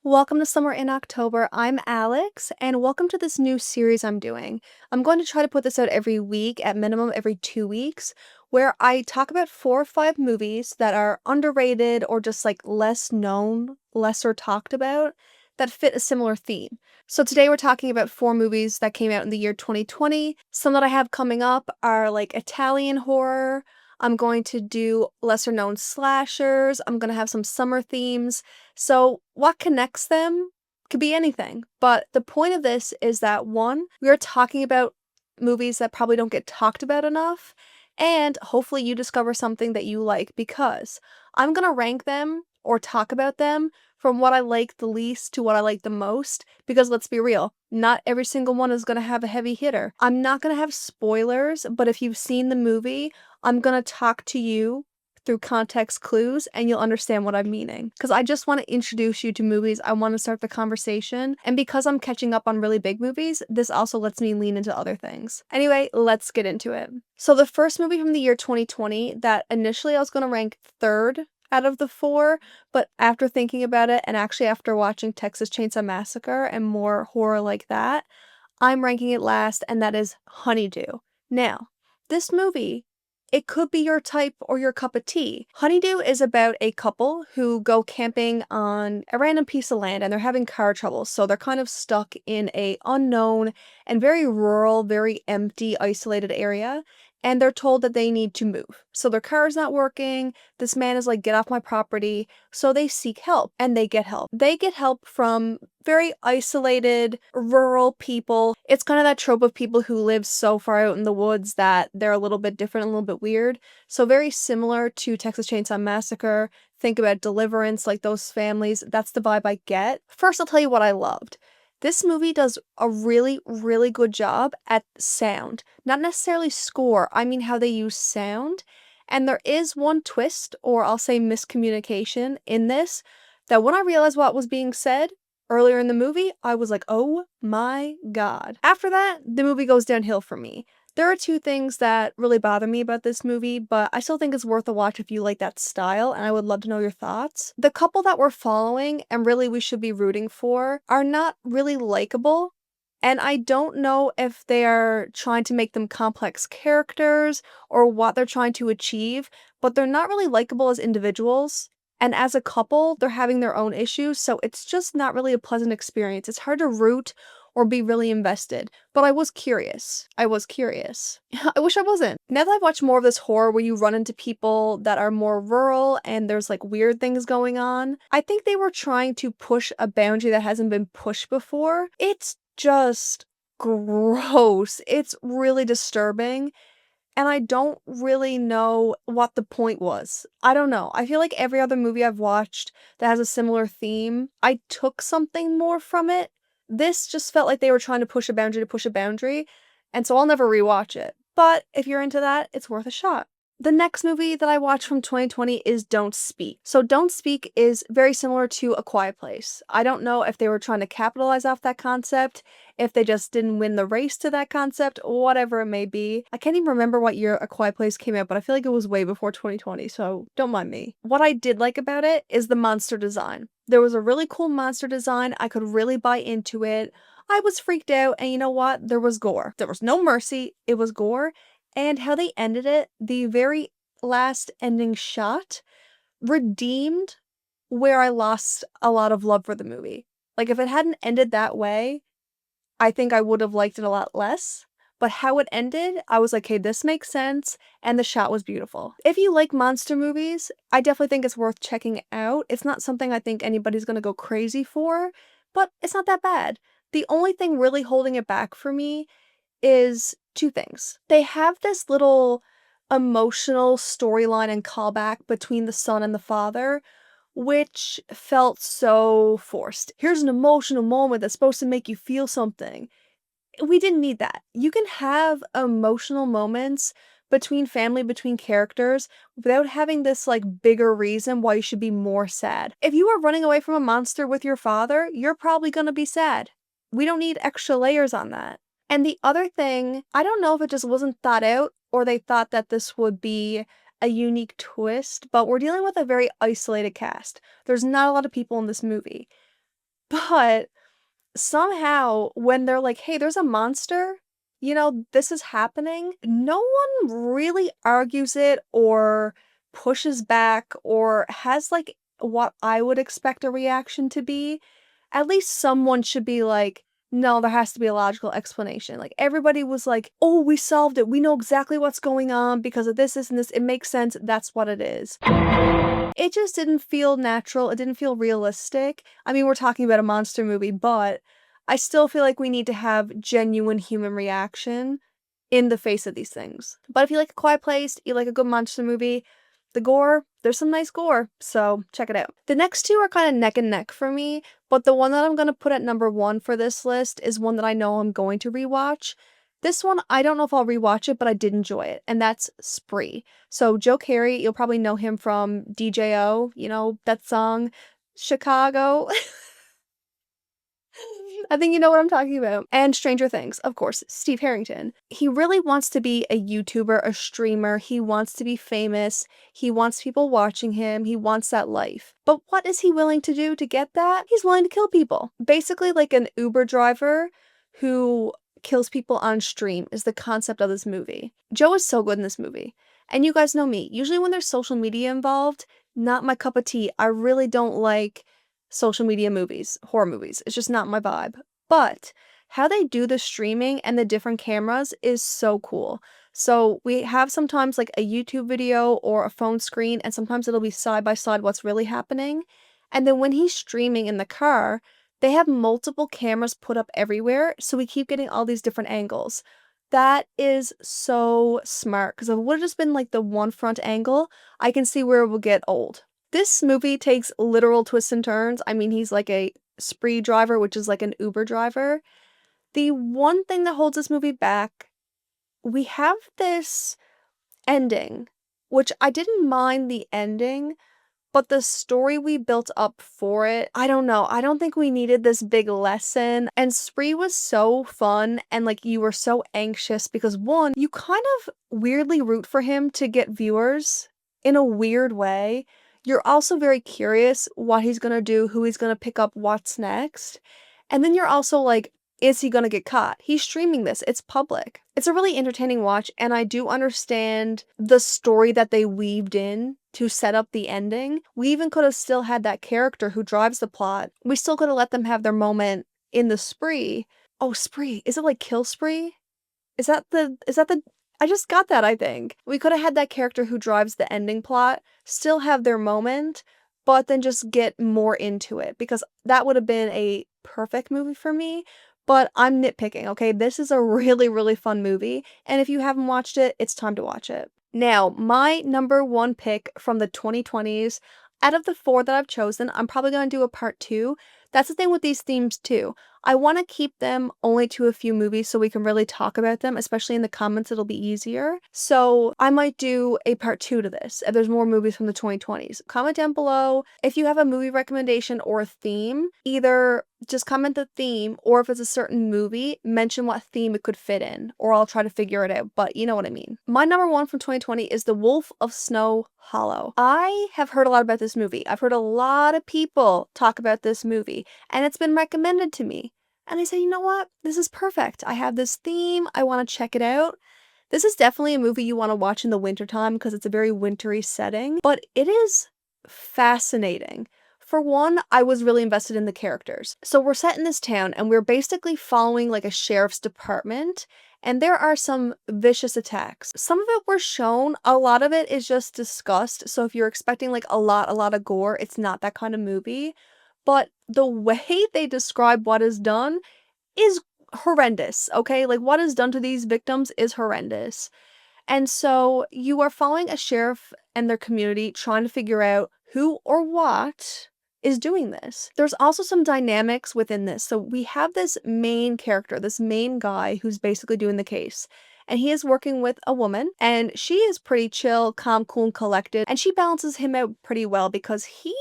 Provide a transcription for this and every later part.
Welcome to Summer in October. I'm Alex, and welcome to this new series I'm doing. I'm going to try to put this out every week, at minimum every 2 weeks, where I talk about 4 or 5 movies that are underrated or just like less known, lesser talked about, that fit a similar theme. So today we're talking about 4 movies that came out in the year 2020. Some that I have coming up are like Italian horror. I'm going to do lesser known slashers. I'm going to have some summer themes. So, what connects them could be anything. But the point of this is that one, we are talking about movies that probably don't get talked about enough, and hopefully you discover something that you like because I'm going to rank them or talk about them from what I like the least to what I like the most. Because let's be real, not every single one is going to have a heavy hitter. I'm not going to have spoilers, but if you've seen the movie, I'm going to talk to you through context clues and you'll understand what I'm meaning. Because I just want to introduce you to movies, I want to start the conversation, and because I'm catching up on really big movies, this also lets me lean into other things. Anyway, let's get into it. So the first movie from the year 2020 that initially I was going to rank third out of the 4, but after thinking about it and actually after watching Texas Chainsaw Massacre and more horror like that, I'm ranking it last, and that is Honeydew. Now, this movie, it could be your type or your cup of tea. Honeydew is about a couple who go camping on a random piece of land and they're having car trouble, so they're kind of stuck in a unknown and very rural, very empty, isolated area, and they're told that they need to move. So their car is not working. This man is like, "Get off my property." So they seek help and they get help. They get help from very isolated, rural people. It's kind of that trope of people who live so far out in the woods that they're a little bit different, a little bit weird. So very similar to Texas Chainsaw Massacre. Think about Deliverance, like those families. That's the vibe I get. First, I'll tell you what I loved. This movie does a really, really good job at sound. Not necessarily score, I mean how they use sound. And there is one twist, or I'll say miscommunication, in this that when I realized what was being said, earlier in the movie, I was like, "Oh my god." After that, the movie goes downhill for me. There are 2 things that really bother me about this movie, but I still think it's worth a watch if you like that style, and I would love to know your thoughts. The couple that we're following, and really we should be rooting for, are not really likable, and I don't know if they are trying to make them complex characters or what they're trying to achieve, but they're not really likable as individuals. And as a couple, they're having their own issues, so it's just not really a pleasant experience. It's hard to root or be really invested. But I was curious. I was curious. I wish I wasn't. Now that I've watched more of this horror where you run into people that are more rural and there's like weird things going on, I think they were trying to push a boundary that hasn't been pushed before. It's just gross. It's really disturbing. And I don't really know what the point was. I don't know. I feel like every other movie I've watched that has a similar theme, I took something more from it. This just felt like they were trying to push a boundary, and so I'll never rewatch it. But if you're into that, it's worth a shot. The next movie that I watched from 2020 is Don't Speak. So Don't Speak is very similar to A Quiet Place. I don't know if they were trying to capitalize off that concept, if they just didn't win the race to that concept, whatever it may be. I can't even remember what year A Quiet Place came out, but I feel like it was way before 2020, so don't mind me. What I did like about it is the monster design. There was a really cool monster design. I could really buy into it. I was freaked out, and you know what? There was gore. There was no mercy. It was gore. And how they ended it, the very last ending shot, redeemed where I lost a lot of love for the movie. Like, if it hadn't ended that way, I think I would have liked it a lot less. But how it ended, I was like, "Hey, this makes sense," and the shot was beautiful. If you like monster movies, I definitely think it's worth checking out. It's not something I think anybody's gonna go crazy for, but it's not that bad. The only thing really holding it back for me is 2 things. They have this little emotional storyline and callback between the son and the father, which felt so forced. Here's an emotional moment that's supposed to make you feel something. We didn't need that. You can have emotional moments between family, between characters, without having this, like, bigger reason why you should be more sad. If you are running away from a monster with your father, you're probably gonna be sad. We don't need extra layers on that. And the other thing, I don't know if it just wasn't thought out or they thought that this would be a unique twist, but we're dealing with a very isolated cast. There's not a lot of people in this movie. But somehow when they're like, "Hey, there's a monster, this is happening," no one really argues it or pushes back or has, like, what I would expect a reaction to be. At least someone should be like, "No, there has to be a logical explanation." Like, everybody was like, "Oh, we solved it. We know exactly what's going on because of this, and this. It makes sense. That's what it is." It just didn't feel natural, it didn't feel realistic. I mean, we're talking about a monster movie, but I still feel like we need to have genuine human reaction in the face of these things. But if you like A Quiet Place, you like a good monster movie, the gore, there's some nice gore, so check it out. The next two are kind of neck and neck for me, but the one that I'm gonna put at number one for this list is one that I know I'm going to rewatch. This one, I don't know if I'll rewatch it, but I did enjoy it, and that's Spree. So Joe Carey, you'll probably know him from DJO, that song, Chicago. I think you know what I'm talking about. And Stranger Things, of course, Steve Harrington. He really wants to be a YouTuber, a streamer. He wants to be famous. He wants people watching him. He wants that life. But what is he willing to do to get that? He's willing to kill people. Basically, like an Uber driver who kills people on stream is the concept of this movie. Joe is so good in this movie. And you guys know me. Usually when there's social media involved, not my cup of tea. I really don't like social media movies, horror movies. It's just not my vibe. But how they do the streaming and the different cameras is so cool. So we have sometimes like a YouTube video or a phone screen, and sometimes it'll be side by side what's really happening. And then when he's streaming in the car, they have multiple cameras put up everywhere, so we keep getting all these different angles. That is so smart, because if it would have just been like the one front angle, I can see where it will get old. This movie takes literal twists and turns. I mean, he's like a spree driver, which is like an Uber driver. The one thing that holds this movie back, we have this ending, which I didn't mind the ending, but the story we built up for it, I don't know. I don't think we needed this big lesson. And Spree was so fun, and like you were so anxious because one, you kind of weirdly root for him to get viewers in a weird way. You're also very curious what he's gonna do, who he's gonna pick up, what's next. And then you're also like, is he gonna get caught? He's streaming this, it's public. It's a really entertaining watch, and I do understand the story that they weaved in to set up the ending. We even could have still had that character who drives the plot. We still could have let them have their moment in the spree. Oh, spree. Is it like kill spree? Is that the I just got that, I think. We could have had that character who drives the ending plot still have their moment, but then just get more into it, because that would have been a perfect movie for me. But I'm nitpicking, okay? This is a really, really fun movie, and if you haven't watched it, it's time to watch it. Now, my number one pick from the 2020s, out of the four that I've chosen, I'm probably going to do a part two. That's the thing with these themes too. I want to keep them only to a few movies so we can really talk about them, especially in the comments, it'll be easier. So I might do a part two to this if there's more movies from the 2020s. Comment down below if you have a movie recommendation or a theme. Either just comment the theme, or if it's a certain movie, mention what theme it could fit in, or I'll try to figure it out, but you know what I mean. My number one from 2020 is The Wolf of Snow Hollow. I have heard a lot about this movie. I've heard a lot of people talk about this movie, and it's been recommended to me. And I said, you know what? This is perfect. I have this theme. I want to check it out. This is definitely a movie you want to watch in the wintertime because it's a very wintry setting, but it is fascinating. For one, I was really invested in the characters. So we're set in this town and we're basically following like a sheriff's department, and there are some vicious attacks. Some of it were shown, a lot of it is just discussed. So if you're expecting like a lot of gore, it's not that kind of movie. But the way they describe what is done is horrendous, okay? Like, what is done to these victims is horrendous. And so you are following a sheriff and their community trying to figure out who or what is doing this. There's also some dynamics within this. So we have this main character, this main guy who's basically doing the case. And he is working with a woman, and she is pretty chill, calm, cool, and collected. And she balances him out pretty well because he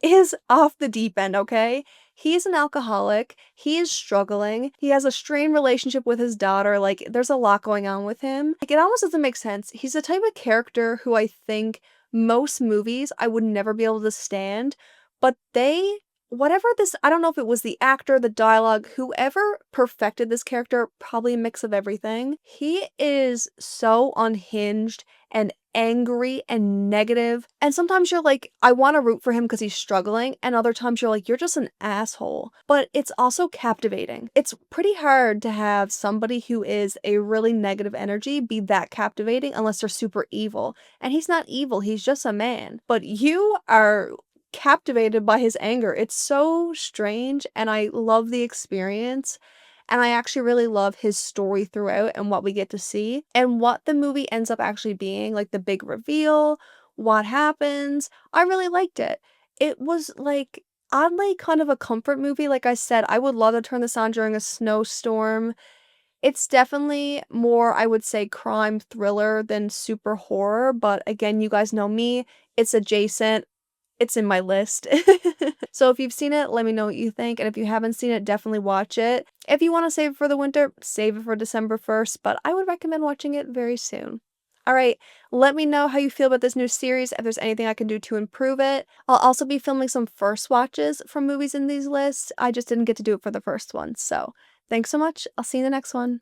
is off the deep end, okay? He's an alcoholic, he is struggling, he has a strained relationship with his daughter, like, there's a lot going on with him. Like, it almost doesn't make sense. He's the type of character who I think most movies I would never be able to stand, but they whatever this I don't know if it was the actor, the dialogue, whoever perfected this character, probably a mix of everything. He is so unhinged and angry and negative, and sometimes you're like, "I wanna root for him because he's struggling," and other times you're like, "You're just an asshole." But it's also captivating. It's pretty hard to have somebody who is a really negative energy be that captivating unless they're super evil, and he's not evil, he's just a man. But you are captivated by his anger. It's so strange, and I love the experience, and I actually really love his story throughout and what we get to see, and what the movie ends up actually being, like the big reveal, what happens. I really liked it. It was, like, oddly kind of a comfort movie, like I said, I would love to turn this on during a snowstorm. It's definitely more, I would say, crime thriller than super horror, but again, you guys know me, it's adjacent. It's in my list. So if you've seen it, let me know what you think, and if you haven't seen it, definitely watch it. If you wanna save it for the winter, save it for December 1st, but I would recommend watching it very soon. Alright, let me know how you feel about this new series, if there's anything I can do to improve it. I'll also be filming some first watches from movies in these lists, I just didn't get to do it for the first one, so thanks so much, I'll see you in the next one.